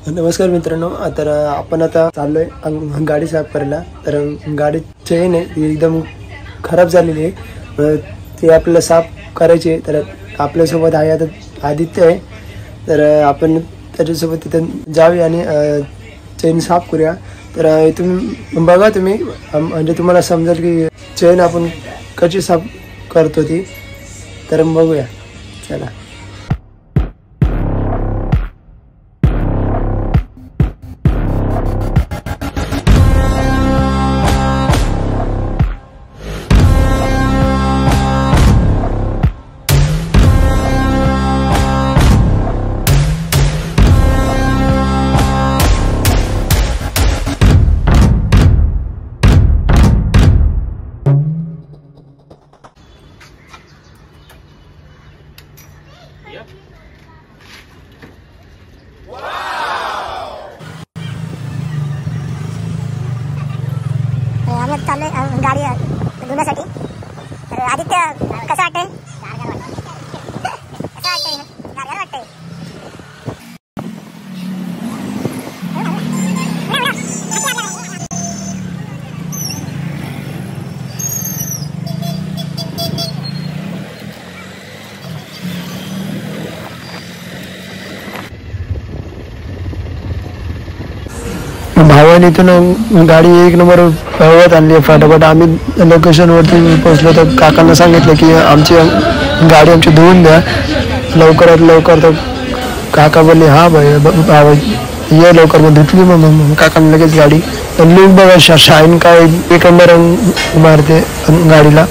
नमस्कार मित्रांनो, तर आपण आता चाललोय गाडी साफ करायला. तर गाडी चेन आहे ती एकदम खराब झालेली आहे, ती आपल्याला साफ करायची आहे. तर आपल्यासोबत आहे आता आदित्य आहे, तर आपण त्याच्यासोबत तिथं जाऊया आणि चेन साफ करूया. तर इथून बघा तुम्ही, म्हणजे तुम्हाला समजेल की चेन आपण कशी साफ करतो ती. तर बघूया, चला. आम्ही चाललोय गाडी धुण्यासाठी. तर आदित्य कसं वाटतंय? कसं वाटतंय? गारगार वाटतंय. भावाने इथून गाडी एक नंबर पळवत आणली फटाफट. आम्ही लोकेशनवरती पोहोचलो तर काकांना सांगितलं की आमची गाडी आमची धुवून द्या लवकरात लवकर. तर काका बोलले हा भाई ये लवकर. मग धुतली. मग काकांना लगेच गाडी लुक बघा, शाईन काय एक नंबर मारते गाडीला.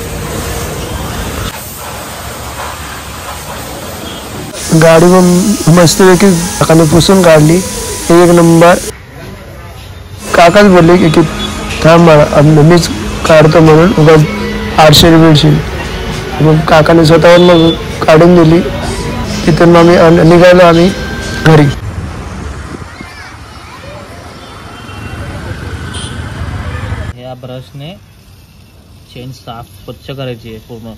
गाडी मग मस्तपैकी काकाने पुसून काढली एक नंबर. काकाच बोलले की थांब मीच काढतो म्हणून उगाच 800 मग काकाने स्वतःवर मग काढून दिली. तिथून आम्ही निघालो आम्ही घरी. ह्या ब्रशने चेन साफ स्वच्छ करायची आहे. पूर्ण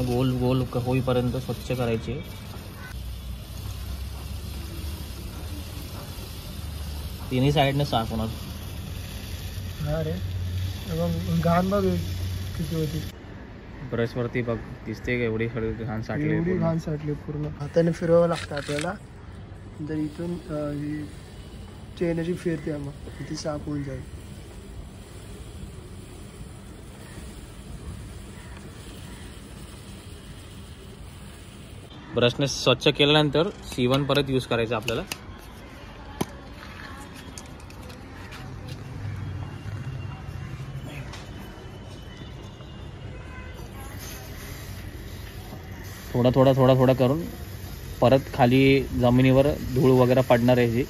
गोल गोल होईपर्यंत स्वच्छ करायची आहे. तिन्ही साईडने साफ होणार. अरे घाण बघ किती होती. ब्रश वरती बघ दिसते का एवढी घाण साठली. एवढी घाण साठली पूर्ण. हाताने फिरवावं लागतं आपल्याला. जर इथून चेन अशी फिरते मग ती साफ होऊन जाईल. ब्रशने स्वच्छ केल्यानंतर C1 परत यूज करायचं आपल्याला. थोडा करून परत खाली जमिनीवर धूळ वगैरे पडणार आहे, जी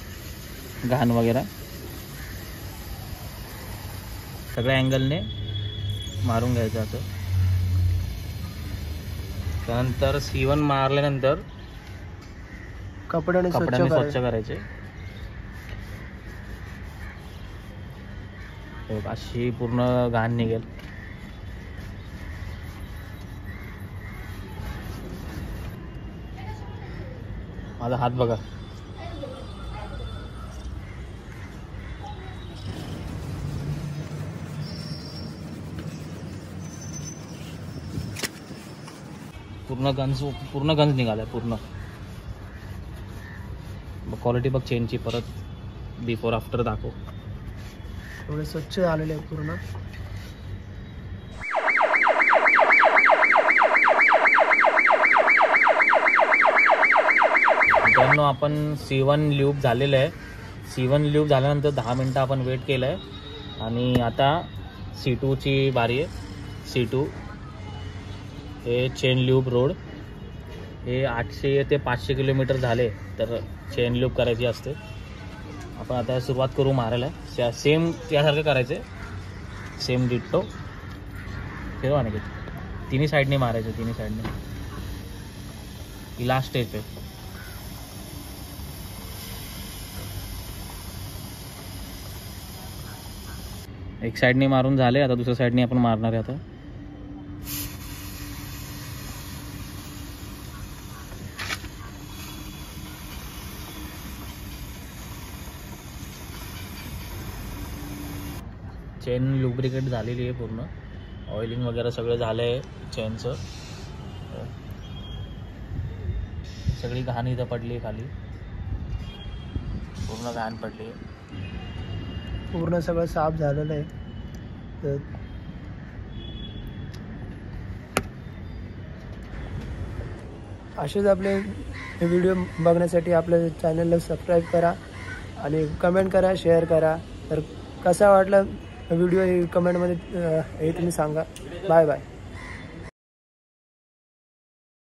घाण वगैरे सगळ्या अँगलने मारून घ्यायचं असं. त्यानंतर C1 मारल्यानंतर कपड्याने स्वच्छ करायचे. अशी पूर्ण घाण निघेल. माझा हात बघा. पूर्ण गंज निघालाय पूर्ण. क्वालिटी बघ चेनची. परत बिफोर आफ्टर दाखव. थोडे स्वच्छ आलेले आहे पूर्ण. मित्रांनो, आपण C1 ल्यूब झालेलं आहे. C1 ल्यूब झाल्यानंतर 10 मिनटं आपण वेट केलं आहे. आणि आता C2 ची बारी आहे. C2 हे चेन ल्यूब रोड. हे 800 ते 500 किलोमीटर झाले तर चेन ल्यूब करायची असते. आपण आता सुरुवात करू मारायला. सेम त्यासारखं करायचं आहे. सेम डिट्टो फिरवा नाही. तिन्ही साईडने मारायचं. तिन्ही साईडने. ही लास्ट स्टेप आहे. एक साईडने मारून झाले. आता दुसऱ्या साईडने आपण मारणार आहे. आता चेन लुब्रिकेट झालेली आहे पूर्ण, ऑइलिंग वगैरे सगळं झालं आहे चेनचं. सगळी घाण इथं पडली आहे खाली, पूर्ण घाण पडली आहे. पूर्ण सगळं साफ झालेलं आहे. तर असेच आपले व्हिडिओ बघण्यासाठी आपल्या चॅनलला सबस्क्राईब करा आणि कमेंट करा, शेअर करा. तर कसा वाटला व्हिडिओ हे कमेंटमध्ये हे तुम्ही सांगा. Bye bye.